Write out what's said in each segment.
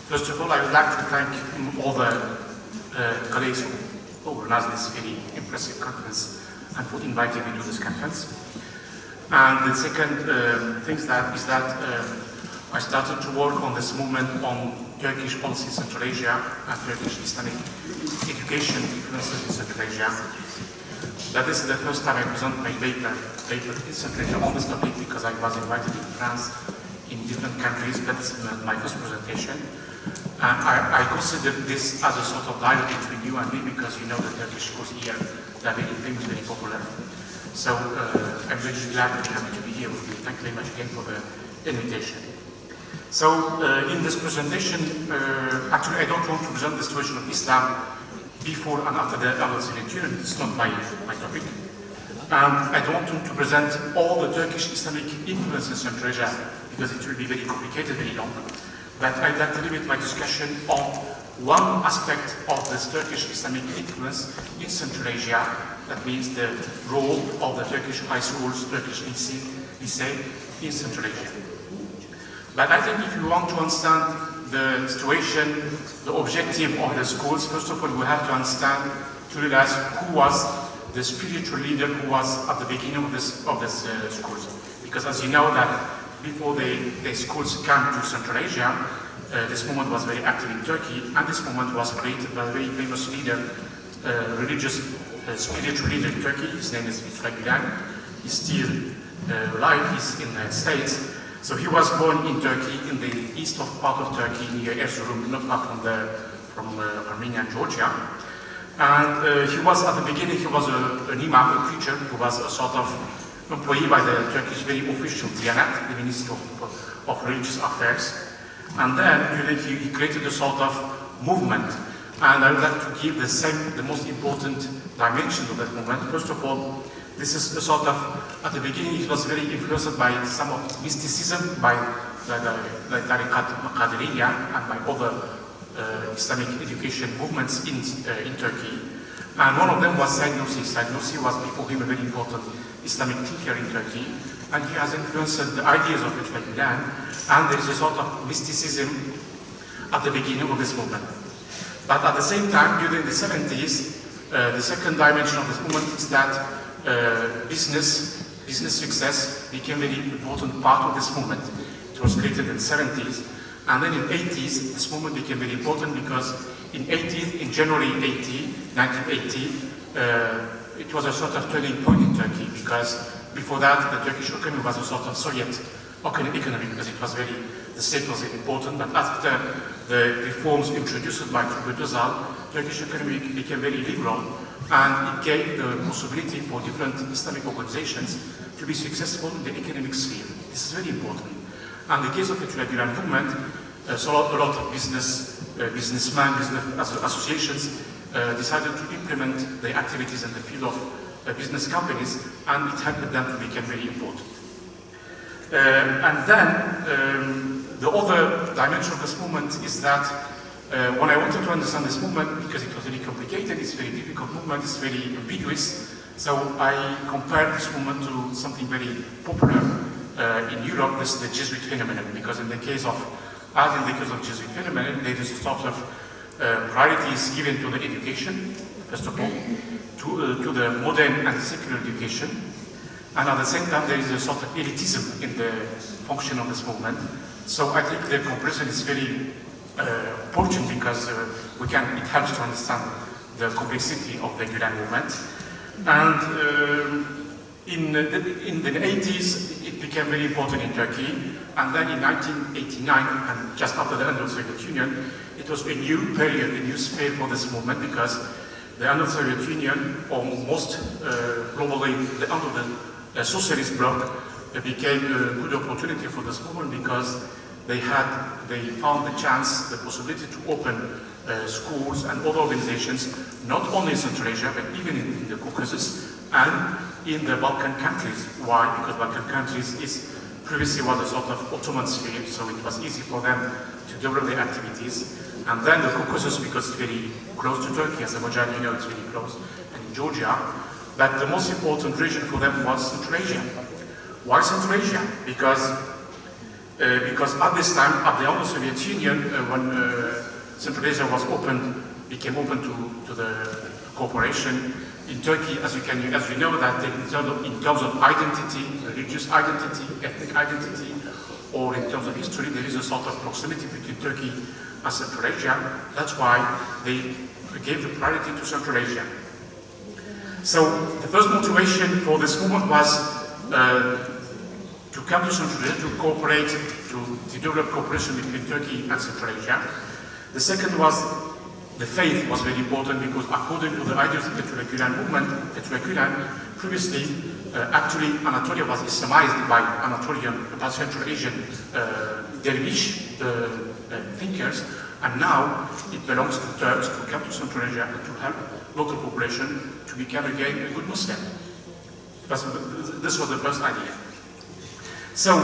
First of all, I would like to thank all the colleagues who organized this very impressive conference and for inviting me to this conference. And the second thing is that I started to work on this movement on Turkish policy in Central Asia and Turkish Islamic education influences in Central Asia. That is the first time I present my paper in Central Asia on this topic, because I was invited to France in different countries. That's my first presentation. And I consider this as a sort of dialogue between you and me, because you know the Turkish schools here, they're very famous, very popular. So I'm really glad and happy to be here with you. Thank you very much again for the invitation. So in this presentation, actually I don't want to present the situation of Islam before and after the Arab Soviet Union. It's not my topic. And I don't want to present all the Turkish Islamic influence in Central Asia, because it will be very complicated, very long. But I'd like to limit my discussion on one aspect of this Turkish Islamic influence in Central Asia. That means the role of the Turkish high schools, Turkish lycée in Central Asia. But I think if you want to understand the situation, the objective of the schools, first of all, we have to understand, to realize who was the spiritual leader who was at the beginning of this schools. Because as you know that before the schools came to Central Asia, this movement was very active in Turkey, and this movement was created by a very famous leader, religious spiritual leader in Turkey. His name is Friedrich Ebert. He's still alive. He's in the United States. So he was born in Turkey, in the east part of Turkey, near Erzurum, not far from Armenia and Georgia. And he was, at the beginning, he was an imam, a preacher, who was a sort of employee by the Turkish very official Diyanet, the Ministry of Religious Affairs. And then he created a sort of movement. And I would like to give the most important dimension of that movement. First of all, this is a sort of, at the beginning it was very influenced by some of mysticism, by the Tariqat Qadiriyya and by other Islamic education movements in Turkey. And one of them was Said Nursi. Said Nursi was before him a very important Islamic thinker in Turkey, and he has influenced the ideas of Friedrich Ebert, and there is a sort of mysticism at the beginning of this movement. But at the same time, during the 70s, the second dimension of this movement is that business success became a very important part of this movement. It was created in the 70s, and then in the 80s, this movement became very important because in January 1980, it was a sort of turning point in Turkey, because before that, the Turkish economy was a sort of Soviet economy, because it was the state was very important, but after the reforms introduced by Turgut Özal, Turkish economy became very liberal, and it gave the possibility for different Islamic organizations to be successful in the economic sphere. This is very important. And in the case of the Ebert movement, so a lot of businessmen, business associations decided to implement the activities in the field of business companies, and it helped them to become very important. And then the other dimension of this movement is that when I wanted to understand this movement, because it was very complicated, it's a very difficult movement, it's very ambiguous, so I compared this movement to something very popular in Europe, this is the Jesuit phenomenon, because in the case of Jesuit phenomenon, there is a sort of priority is given to the education, first of all, to the modern and secular education, and at the same time there is a sort of elitism in the function of this movement. So I think the comparison is very important, because it helps to understand the complexity of the Gülen movement. And in the 80s, it became very important in Turkey, and then in 1989, and just after the end of the Soviet Union, it was a new period, a new sphere for this movement, because the end of the Soviet Union, or most globally, the end of the socialist bloc, became a good opportunity for this movement, because they found the chance, the possibility to open schools and other organizations, not only in Central Asia, but even in the Caucasus and in the Balkan countries. Why? Because Balkan countries previously was a sort of Ottoman sphere, so it was easy for them to develop their activities. And then the Caucasus, because it's very close to Turkey, Azerbaijan, you know, it's very close, and Georgia. But the most important region for them was Central Asia. Why Central Asia? Because because at this time, at the end of the Soviet Union, when Central Asia was became open to the cooperation, in Turkey, as you know, that in terms of identity, religious identity, ethnic identity, or in terms of history, there is a sort of proximity between Turkey and Central Asia. That's why they gave the priority to Central Asia. So the first motivation for this movement was to come to Central Asia, to cooperate, to develop cooperation between Turkey and Central Asia. The second was the faith was very important, because according to the ideas of the Fethullah movement, previously, actually Anatolia was Islamized by by Central Asian dervish thinkers, and now it belongs to Turks to come to Central Asia and to help local population to become again a good Muslim. This was the first idea. So,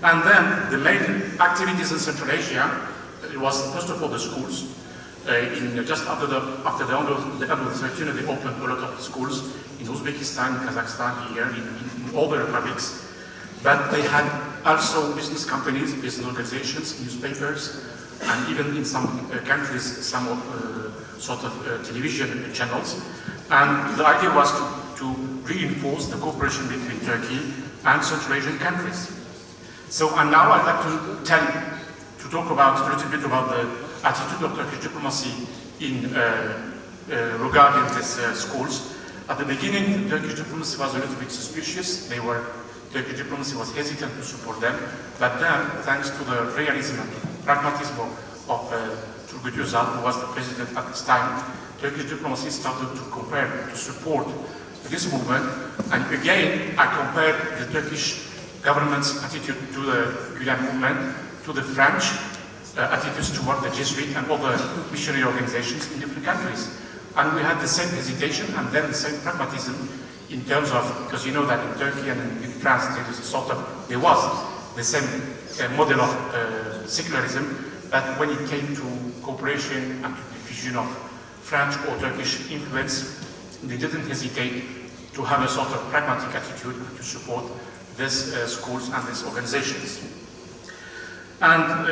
and then the main activities in Central Asia, it was first of all the schools. Just after the end of the 30s, they opened a lot of schools in Uzbekistan, Kazakhstan, here, in all the republics. But they had also business companies, business organizations, newspapers, and even in some countries, some sort of television channels. And the idea was to reinforce the cooperation between Turkey and Central Asian countries. So, and now I'd like to talk about a little bit about the attitude of Turkish diplomacy in regarding these schools. At the beginning, Turkish diplomacy was a little bit suspicious. Turkish diplomacy was hesitant to support them. But then, thanks to the realism and pragmatism of Turgut Özal, who was the president at this time, Turkish diplomacy started to support this movement. And again, I compared the Turkish government's attitude to the Gülen movement to the French attitudes toward the Jesuit and other missionary organizations in different countries. And we had the same hesitation and then the same pragmatism in terms of, because you know that in Turkey and in France there was the same model of secularism, but when it came to cooperation and to diffusion of French or Turkish influence, they didn't hesitate to have a sort of pragmatic attitude to support these schools and these organizations. And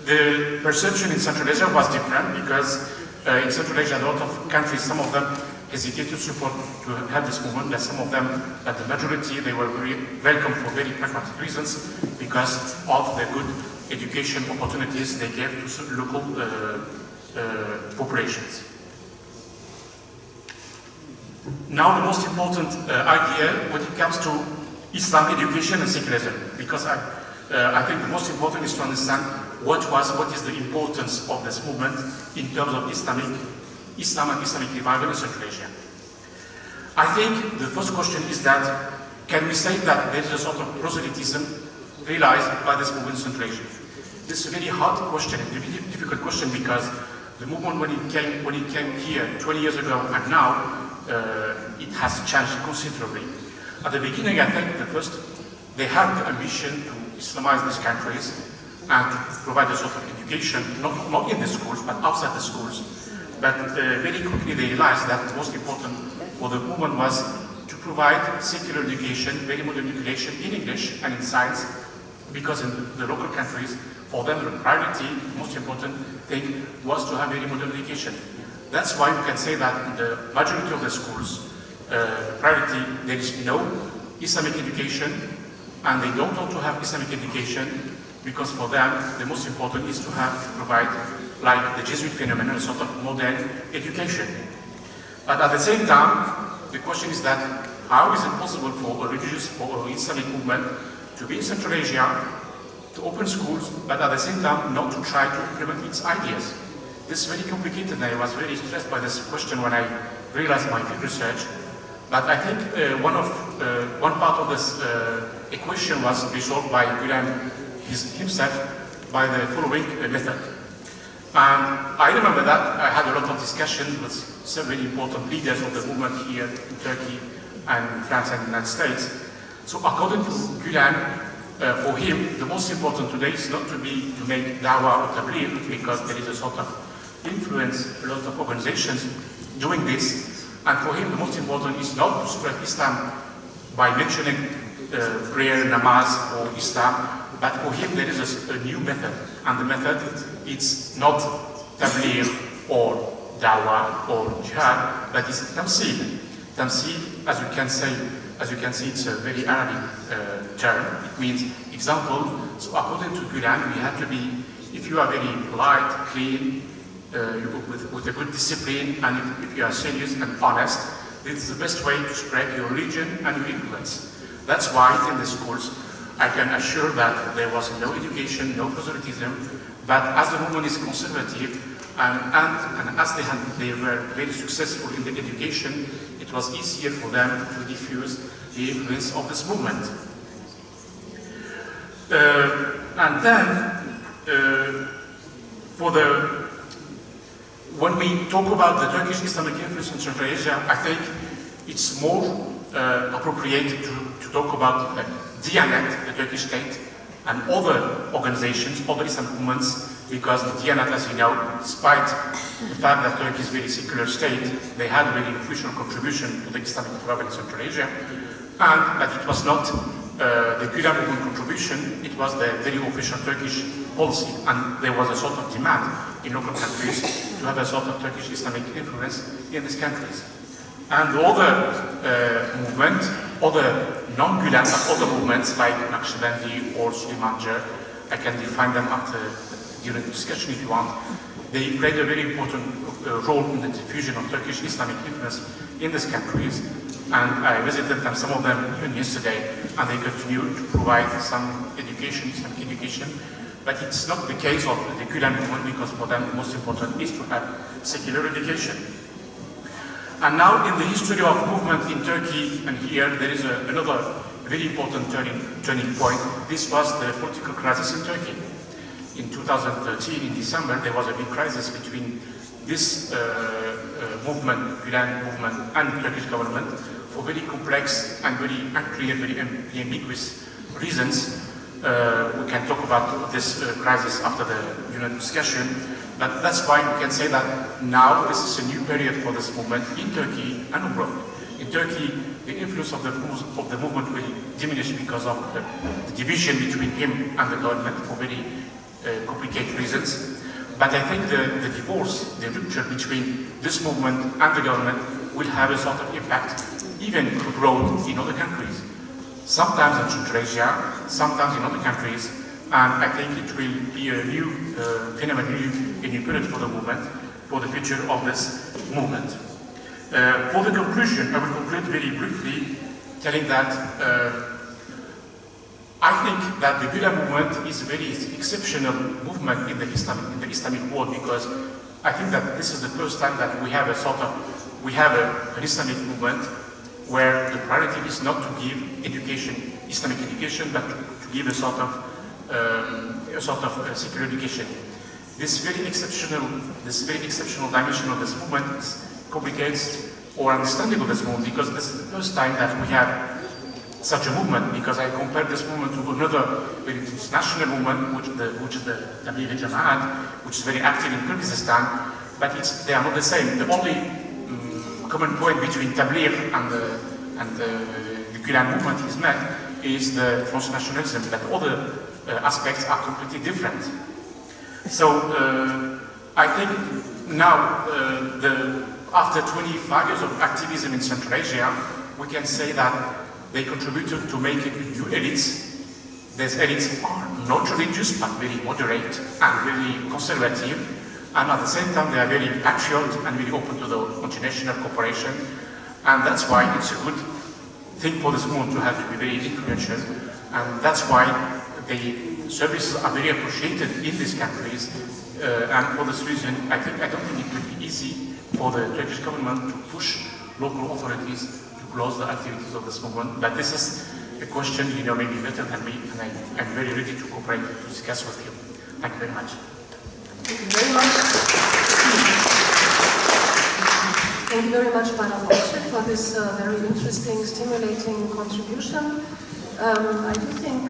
the perception in Central Asia was different, because in Central Asia, a lot of countries, some of them hesitated to support, to have this movement, but some of them, but the majority, they were very welcome for very pragmatic reasons, because of the good education opportunities they gave to local populations. Now the most important idea when it comes to Islam education and secularism, because I think the most important is to understand what is the importance of this movement in terms of Islam and Islamic revival in Central Asia. I think the first question is that, can we say that there is a sort of proselytism realized by this movement in Central Asia? This is a very hard question, a very difficult question, because the movement when it came here 20 years ago and now, it has changed considerably. At the beginning, I think they had the ambition to Islamize these countries and to provide a sort of education, not in the schools, but outside the schools. But very quickly they realized that the most important for the movement was to provide secular education, very modern education in English and in science, because in the local countries, for them the priority, the most important thing was to have very modern education. That's why we can say that in the majority of the schools, priority, there is no Islamic education, and they don't want to have Islamic education because for them the most important is to provide, like the Jesuit phenomenon, a sort of modern education. But at the same time, the question is that how is it possible for a religious or Islamic movement to be in Central Asia, to open schools, but at the same time not to try to implement its ideas? This is very complicated, and I was very stressed by this question when I realized my field research. But I think one part of this equation was resolved by Gülen himself by the following method. And I remember that I had a lot of discussion with several important leaders of the movement here in Turkey and France and the United States. So according to Gülen, for him, the most important today is not to make dawah or tabligh, because there is a sort of influence, a lot of organizations doing this. And for him, the most important is not to spread Islam by mentioning prayer, namaz, or Islam. But for him, there is a new method, and the method it's not tabligh or dawah or jihad, but it's tamsil. Tamsil, as you can see, it's a very Arabic term. It means example. So according to Quran, we have to be, if you are very polite, clean, with a good discipline, and if you are serious and honest, this is the best way to spread your religion and your influence. That's why in the schools, I can assure that there was no education, no proselytism, but as the movement is conservative, and as they were very successful in the education, it was easier for them to diffuse the influence of this movement. And then, when we talk about the Turkish Islamic influence in Central Asia, I think it's more appropriate to talk about Diyanet, the Turkish state, and other organizations, other Islamic movements, because the Diyanet, as you know, despite the fact that Turkey is a very secular state, they had a very influential contribution to the Islamic development in Central Asia, but it was not the Gülen movement contribution, it was the very official Turkish policy, and there was a sort of demand in local countries to have a sort of Turkish Islamic influence in these countries. And the other movement, other non-Gülen, but other movements like Naqshbandi or Süleymanca, I can define them during the discussion if you want, they played a very important role in the diffusion of Turkish Islamic influence in these countries. And I visited them, some of them even yesterday, and they continue to provide some education, Islamic education. But it's not the case of the Gülen movement, because for them the most important is to have secular education. And now in the history of movement in Turkey, and here there is another very important turning point. This was the political crisis in Turkey. In 2013, in December, there was a big crisis between this movement, Gülen movement, and the Turkish government for very complex and very unclear, very ambiguous reasons. We can talk about this crisis after the discussion, but that's why we can say that now this is a new period for this movement in Turkey and abroad. In Turkey, the influence of the movement will diminish because of the division between him and the government for very complicated reasons. But I think the divorce, the rupture between this movement and the government will have a sort of impact even abroad in other countries. Sometimes in Central Asia, sometimes in other countries, and I think it will be a new phenomenon, a new period for the movement, for the future of this movement. For the conclusion, I will conclude very briefly telling that I think that the Gülen movement is a very exceptional movement in the Islamic world, because I think that this is the first time that we have an Islamic movement where the priority is not to give education, Islamic education, but to give a sort of secular education. This very exceptional dimension of this movement complicates our understanding of this movement, because this is the first time that we have such a movement, because I compare this movement to another very international movement, which is the Tabligh Jamaat, which is very active in Kyrgyzstan, but they are not the same. The only common point between Tabligh and the Gülen movement is the transnationalism, but other aspects are completely different. So I think now, after 25 years of activism in Central Asia, we can say that they contributed to making new elites. These elites are not religious, but very moderate and very conservative. And at the same time, they are very patriotic and very open to the multinational cooperation. And that's why it's a good thing for this movement to have to be very influential. And that's why the services are very appreciated in these countries. And for this reason, I don't think it will be easy for the Turkish government to push local authorities to close the activities of this movement. But this is a question you know maybe better than me, and I'm very ready to cooperate, to discuss with you. Thank you very much. Thank you very much. Thank you very much, Bayram, for this very interesting, stimulating contribution. I do think